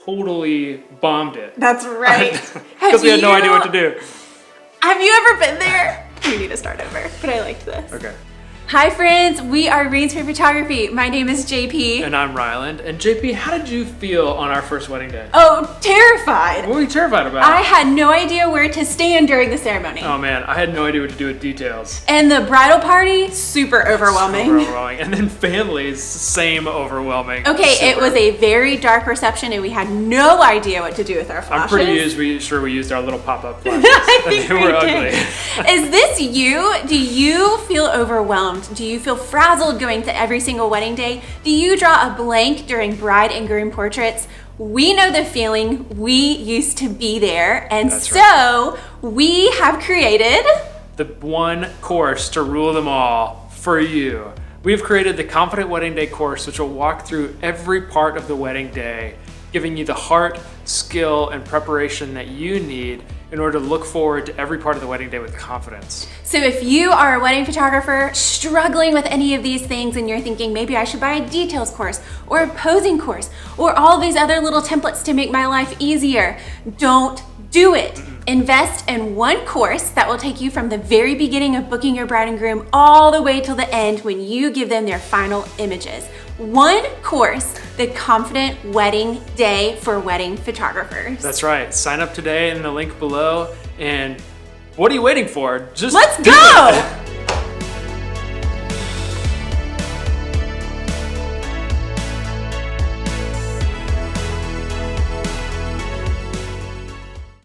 totally bombed it. That's right. Because we had no idea what to do. Have you ever been there? We need to start over, but I liked this. Okay. Hi friends, we are Reads for Photography. My name is JP. And I'm Ryland. And JP, how did you feel on our first wedding day? Oh, terrified. What were you terrified about? I had no idea where to stand during the ceremony. Oh man, I had no idea what to do with details. And the bridal party, super overwhelming. Super overwhelming. And then families, same overwhelming. Okay, it was a very dark reception and we had no idea what to do with our flashes. I'm pretty sure we used our little pop-up flashes. I think they were ugly. Is this you? Do you feel overwhelmed? Do you feel frazzled going to every single wedding day? Do you draw a blank during bride and groom portraits? We know the feeling. We used to be there. And That's so right. we have created the one course to rule them all for you. We've created the Confident Wedding Day course, which will walk through every part of the wedding day, giving you the heart, skill, and preparation that you need in order to look forward to every part of the wedding day with confidence. So if you are a wedding photographer struggling with any of these things and you're thinking maybe I should buy a details course or a posing course or all these other little templates to make my life easier, don't do it. Invest in one course that will take you from the very beginning of booking your bride and groom all the way till the end when you give them their final images. One course, the Confident Wedding Day for wedding photographers. That's right. Sign up today in the link below. And what are you waiting for? Just let's do go! it.